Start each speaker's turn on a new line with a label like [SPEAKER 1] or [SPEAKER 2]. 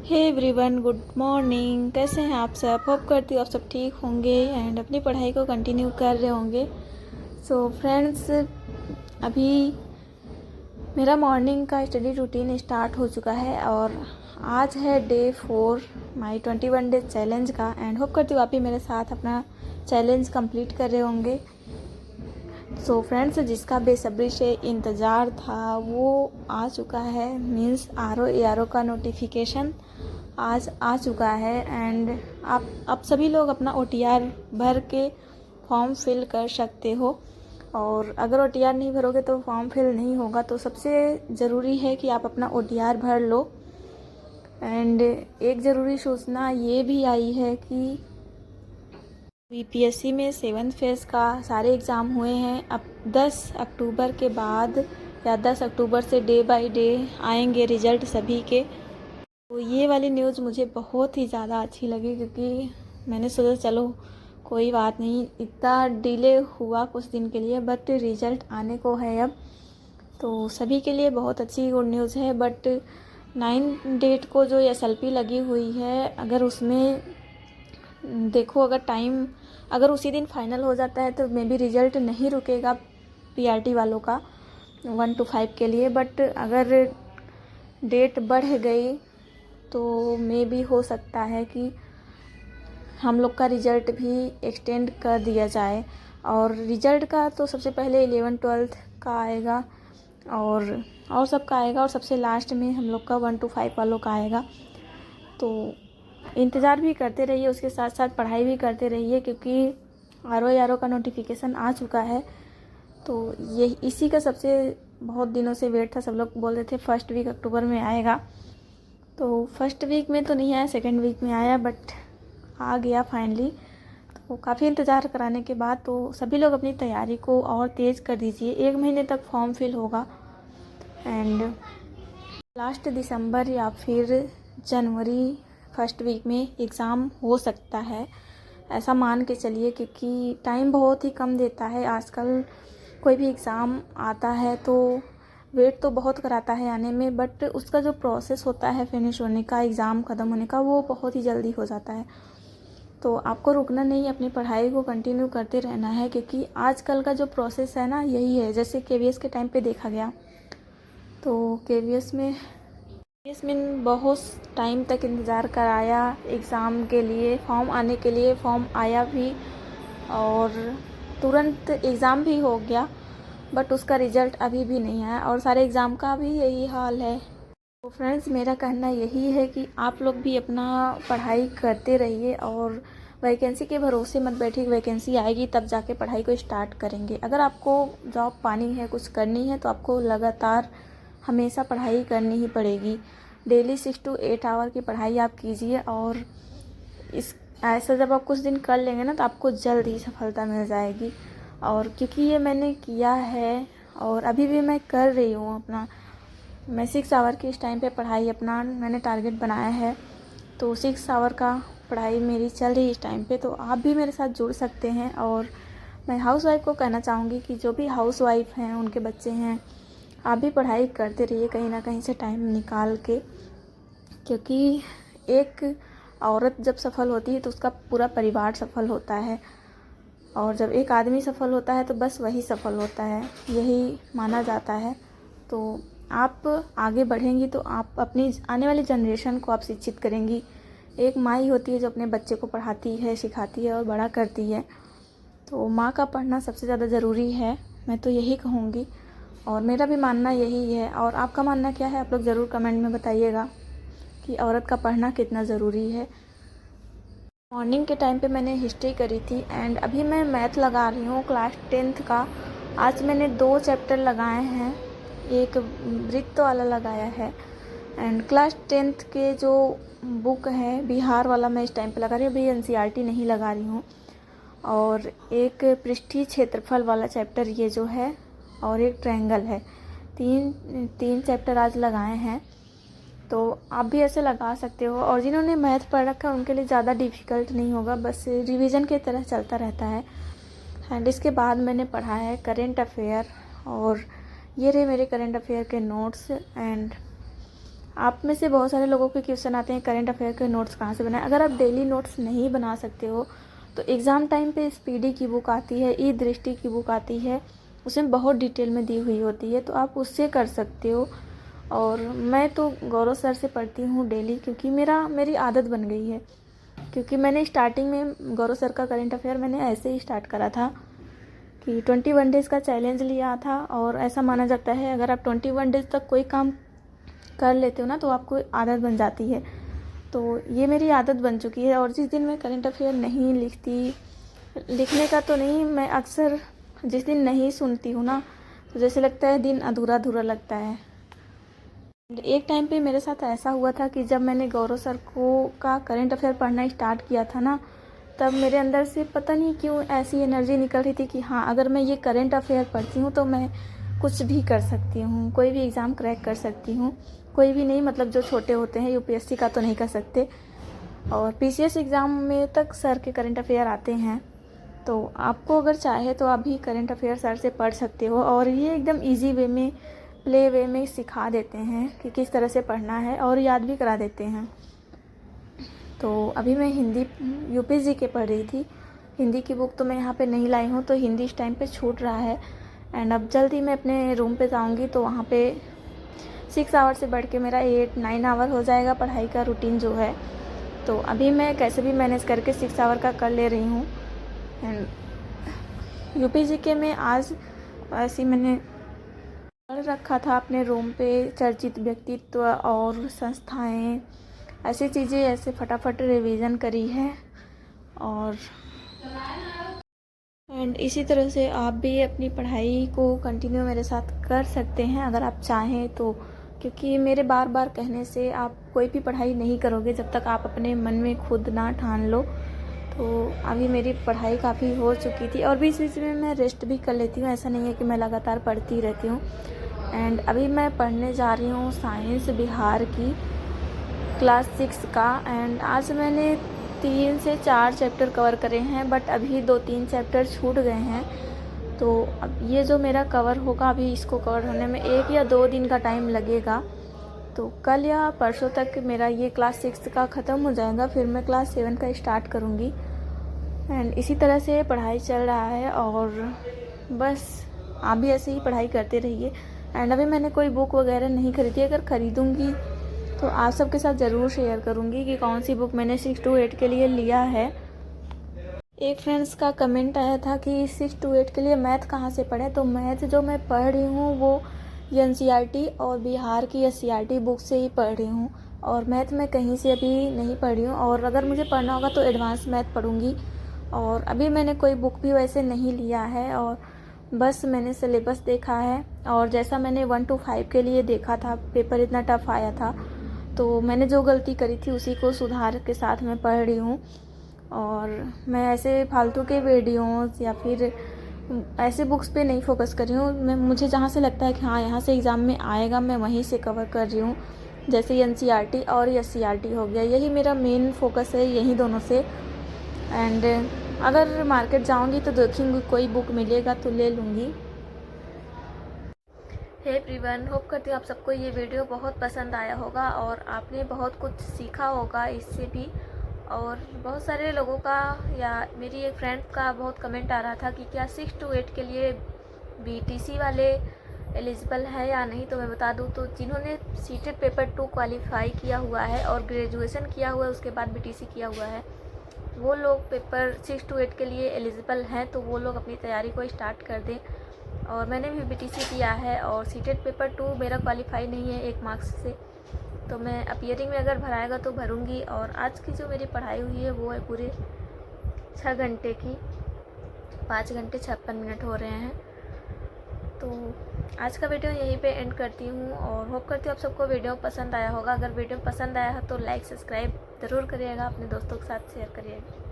[SPEAKER 1] Hey everyone, good morning. कैसे हैं आप सब? होप करती हूँ आप सब ठीक होंगे एंड अपनी पढ़ाई को कंटिन्यू कर रहे होंगे। सो फ्रेंड्स, अभी मेरा मॉर्निंग का स्टडी रूटीन स्टार्ट हो चुका है और आज है डे 4 माई 21 डेज चैलेंज का। एंड होप करती हूँ आप भी मेरे साथ अपना चैलेंज कंप्लीट कर रहे होंगे। सो फ्रेंड्स, जिसका बेसब्री से इंतज़ार था वो आ चुका है। मीन्स RO का नोटिफिकेशन आज आ चुका है एंड आप सभी लोग अपना OTR भर के फॉर्म फिल कर सकते हो। और अगर OTR नहीं भरोगे तो फॉर्म फिल नहीं होगा। तो सबसे ज़रूरी है कि आप अपना OTR भर लो। एंड एक ज़रूरी सूचना ये भी आई है कि BPSC में 7th फेज़ का सारे एग्ज़ाम हुए हैं। अब 10 अक्टूबर के बाद या 10 अक्टूबर से डे बाय डे आएंगे रिज़ल्ट सभी के। तो ये वाली न्यूज़ मुझे बहुत ही ज़्यादा अच्छी लगी, क्योंकि मैंने सोचा चलो कोई बात नहीं, इतना डिले हुआ कुछ दिन के लिए बट रिज़ल्ट आने को है अब। तो सभी के लिए बहुत अच्छी गुड न्यूज़ है। बट 9 डेट को जो SLP लगी हुई है, अगर उसमें देखो अगर उसी दिन फाइनल हो जाता है तो मे बी रिज़ल्ट नहीं रुकेगा PRT वालों का 1 to 5 के लिए। बट अगर डेट बढ़ गई तो मे भी हो सकता है कि हम लोग का रिज़ल्ट भी एक्सटेंड कर दिया जाए। और रिज़ल्ट का तो सबसे पहले 11th 12th का आएगा और सबका आएगा, और सबसे लास्ट में हम लोग का 1 to 5 वालों का आएगा। तो इंतज़ार भी करते रहिए, उसके साथ साथ पढ़ाई भी करते रहिए, क्योंकि RO का नोटिफिकेशन आ चुका है। तो ये इसी का सबसे बहुत दिनों से वेट था। सब लोग बोल रहे थे फर्स्ट वीक अक्टूबर में आएगा। तो फर्स्ट वीक में तो नहीं आया, सेकेंड वीक में आया, बट आ गया फाइनली। तो काफ़ी इंतज़ार कराने के बाद तो सभी लोग अपनी तैयारी को और तेज़ कर दीजिए। 1 महीने तक फॉर्म फिल होगा एंड लास्ट दिसंबर या फिर जनवरी फर्स्ट वीक में एग्ज़ाम हो सकता है, ऐसा मान के चलिए, क्योंकि टाइम बहुत ही कम देता है आजकल। कोई भी एग्ज़ाम आता है तो वेट तो बहुत कराता है आने में, बट उसका जो प्रोसेस होता है फिनिश होने का, एग्ज़ाम ख़त्म होने का, वो बहुत ही जल्दी हो जाता है। तो आपको रुकना नहीं, अपनी पढ़ाई को कंटिन्यू करते रहना है, क्योंकि आजकल का जो प्रोसेस है ना, यही है जैसे KVS के टाइम पे देखा गया। तो KVS में बहुत टाइम तक इंतज़ार कराया एग्ज़ाम के लिए, फॉर्म आने के लिए। फॉर्म आया भी और तुरंत एग्ज़ाम भी हो गया, बट उसका रिज़ल्ट अभी भी नहीं आया, और सारे एग्ज़ाम का भी यही हाल है। तो फ्रेंड्स, मेरा कहना यही है कि आप लोग भी अपना पढ़ाई करते रहिए और वैकेंसी के भरोसे मत बैठिए। वैकेंसी आएगी तब जाके पढ़ाई को स्टार्ट करेंगे। अगर आपको जॉब पानी है, कुछ करनी है, तो आपको लगातार हमेशा पढ़ाई करनी ही पड़ेगी। डेली 6 to 8 आवर की पढ़ाई आप कीजिए, और ऐसा जब आप कुछ दिन कर लेंगे ना, तो आपको जल्द ही सफलता मिल जाएगी। और क्योंकि ये मैंने किया है और अभी भी मैं कर रही हूँ अपना, मैं 6 आवर की इस टाइम पे पढ़ाई अपना मैंने टारगेट बनाया है। तो 6 आवर का पढ़ाई मेरी चल रही है इस टाइम पे। तो आप भी मेरे साथ जुड़ सकते हैं। और मैं हाउसवाइफ को कहना चाहूँगी कि जो भी हाउसवाइफ हैं, उनके बच्चे हैं, आप भी पढ़ाई करते रहिए कहीं ना कहीं से टाइम निकाल के, क्योंकि एक औरत जब सफल होती है तो उसका पूरा परिवार सफल होता है, और जब एक आदमी सफल होता है तो बस वही सफल होता है, यही माना जाता है। तो आप आगे बढ़ेंगी तो आप अपनी आने वाली जनरेशन को आप शिक्षित करेंगी। एक माँ ही होती है जो अपने बच्चे को पढ़ाती है, सिखाती है और बड़ा करती है। तो माँ का पढ़ना सबसे ज़्यादा ज़रूरी है, मैं तो यही कहूँगी, और मेरा भी मानना यही है। और आपका मानना क्या है, आप लोग ज़रूर कमेंट में बताइएगा कि औरत का पढ़ना कितना ज़रूरी है। मॉर्निंग के टाइम पे मैंने हिस्ट्री करी थी एंड अभी मैं मैथ लगा रही हूँ क्लास 10th का। आज मैंने 2 चैप्टर लगाए हैं, एक वृत्त वाला लगाया है एंड क्लास 10th के जो बुक है बिहार वाला मैं इस टाइम पे लगा रही हूँ, अभी NCERT नहीं लगा रही हूँ। और एक पृष्ठीय क्षेत्रफल वाला चैप्टर ये जो है, और एक ट्रायंगल है। तीन चैप्टर आज लगाए हैं। तो आप भी ऐसे लगा सकते हो, और जिन्होंने मैथ पढ़ रखा है उनके लिए ज़्यादा डिफ़िकल्ट नहीं होगा, बस रिवीजन की तरह चलता रहता है। एंड इसके बाद मैंने पढ़ा है करेंट अफेयर, और ये रहे मेरे करेंट अफेयर के नोट्स। एंड आप में से बहुत सारे लोगों के क्वेश्चन आते हैं करंट अफेयर के नोट्स कहाँ से बनाएं। अगर आप डेली नोट्स नहीं बना सकते हो तो एग्ज़ाम टाइम पे स्पीडी की बुक आती है, ई दृष्टि की बुक आती है, उसमें बहुत डिटेल में दी हुई होती है, तो आप उससे कर सकते हो। और मैं तो गौरव सर से पढ़ती हूँ डेली, क्योंकि मेरी आदत बन गई है। क्योंकि मैंने स्टार्टिंग में गौरव सर का करंट अफेयर मैंने ऐसे ही स्टार्ट करा था कि 21 डेज़ का चैलेंज लिया था, और ऐसा माना जाता है अगर आप 21 डेज़ तक कोई काम कर लेते हो ना तो आपको आदत बन जाती है। तो ये मेरी आदत बन चुकी है। और जिस दिन मैं करंट अफेयर नहीं लिखती, लिखने का तो नहीं, मैं अक्सर जिस दिन नहीं सुनती हूँ ना तो जैसे लगता है दिन अधूरा अधूरा लगता है। एक टाइम पे मेरे साथ ऐसा हुआ था कि जब मैंने गौरव सर का करंट अफेयर पढ़ना स्टार्ट किया था ना, तब मेरे अंदर से पता नहीं क्यों ऐसी एनर्जी निकल रही थी कि हाँ, अगर मैं ये करंट अफेयर पढ़ती हूँ तो मैं कुछ भी कर सकती हूँ, कोई भी एग्ज़ाम क्रैक कर सकती हूँ। कोई भी नहीं, मतलब जो छोटे होते हैं, यूपीएससी का तो नहीं कर सकते, और पीसीएस एग्ज़ाम में तक सर के करंट अफेयर आते हैं। तो आपको अगर चाहे तो आप भी करंट अफेयर सर से पढ़ सकते हो, और ये एकदम ईजी वे में, प्ले वे में सिखा देते हैं कि किस तरह से पढ़ना है, और याद भी करा देते हैं। तो अभी मैं हिंदी यूपीएससी के पढ़ रही थी। हिंदी की बुक तो मैं यहाँ पे नहीं लाई हूँ, तो हिंदी इस टाइम पे छूट रहा है। एंड अब जल्दी मैं अपने रूम पे जाऊँगी तो वहाँ पे 6 आवर से बढ़ के मेरा 8-9 आवर हो जाएगा पढ़ाई का रूटीन जो है। तो अभी मैं कैसे भी मैनेज करके 6 आवर का कर ले रही हूँ। एंड यूपीएससी के में आज ऐसे मैंने पढ़ रखा था अपने रूम पे चर्चित व्यक्तित्व और संस्थाएं, ऐसी चीज़ें ऐसे फटाफट रिवीजन करी है। और एंड इसी तरह से आप भी अपनी पढ़ाई को कंटिन्यू मेरे साथ कर सकते हैं अगर आप चाहें तो, क्योंकि मेरे बार बार कहने से आप कोई भी पढ़ाई नहीं करोगे जब तक आप अपने मन में खुद ना ठान लो। तो अभी मेरी पढ़ाई काफ़ी हो चुकी थी, और बीच बीच में मैं रेस्ट भी कर लेती हूँ, ऐसा नहीं है कि मैं लगातार पढ़ती रहती हूँ। एंड अभी मैं पढ़ने जा रही हूँ साइंस बिहार की क्लास 6 का। एंड आज मैंने 3 से 4 चैप्टर कवर करे हैं, बट अभी 2-3 चैप्टर छूट गए हैं। तो अब ये जो मेरा कवर होगा, अभी इसको कवर होने में 1 या 2 दिन का टाइम लगेगा। तो कल या परसों तक मेरा ये क्लास 6 का ख़त्म हो जाएगा, फिर मैं क्लास 7 का स्टार्ट करूँगी। एंड इसी तरह से पढ़ाई चल रहा है, और बस आप भी ऐसे ही पढ़ाई करते रहिए। एंड अभी मैंने कोई बुक वगैरह नहीं खरीदी, अगर ख़रीदूँगी तो आप सबके साथ ज़रूर शेयर करूँगी कि कौन सी बुक मैंने 6 to 8 के लिए लिया है। एक फ्रेंड्स का कमेंट आया था कि 6 to 8 के लिए मैथ कहाँ से पढ़ें, तो मैथ जो मैं पढ़ रही हूँ वो एनसीईआरटी और बिहार की एससीईआरटी बुक से ही पढ़ रही हूँ, और मैथ मैं कहीं से अभी नहीं पढ़ी हूँ। और अगर मुझे पढ़ना होगा तो एडवांस मैथ पढ़ूँगी। और अभी मैंने कोई बुक भी वैसे नहीं लिया है, और बस मैंने सिलेबस देखा है, और जैसा मैंने 1 to 5 के लिए देखा था, पेपर इतना टफ आया था, तो मैंने जो गलती करी थी उसी को सुधार के साथ मैं पढ़ रही हूँ। और मैं ऐसे फालतू के वीडियोस या फिर ऐसे बुक्स पे नहीं फोकस कर रही हूँ। मुझे जहाँ से लगता है कि हाँ, यहाँ से एग्ज़ाम में आएगा, मैं वहीं से कवर कर रही हूँ। जैसे एनसीईआरटी और एससीईआरटी हो गया, यही मेरा मेन फोकस है, यही दोनों से। एंड अगर मार्केट जाऊँगी तो देखूँगी कोई बुक मिलेगा तो ले लूँगी। हे एवरीवन, होप करती हूँ आप सबको ये वीडियो बहुत पसंद आया होगा और आपने बहुत कुछ सीखा होगा इससे भी। और बहुत सारे लोगों का या मेरी एक फ्रेंड का बहुत कमेंट आ रहा था कि क्या 6 to 8 के लिए बीटीसी वाले एलिजिबल है या नहीं। तो मैं बता दूँ तो जिन्होंने सीटेट पेपर 2 क्वालिफाई किया हुआ है और ग्रेजुएशन किया हुआ है, उसके बाद बीटीसी किया हुआ है, वो लोग पेपर 6 to 8 के लिए एलिजिबल हैं। तो वो लोग अपनी तैयारी को स्टार्ट कर दें। और मैंने भी बीटीसी किया है, और सीटेट पेपर 2 मेरा क्वालिफाई नहीं है 1 मार्क्स से, तो मैं अपीयरिंग में अगर भराएगा तो भरूंगी। और आज की जो मेरी पढ़ाई हुई है वो है पूरे 6 घंटे की, 5 घंटे 56 मिनट हो रहे हैं। तो आज का वीडियो यहीं पे एंड करती हूँ, और होप करती हूँ आप सबको वीडियो पसंद आया होगा। अगर वीडियो पसंद आया है तो लाइक सब्सक्राइब ज़रूर करिएगा, अपने दोस्तों के साथ शेयर करिएगा।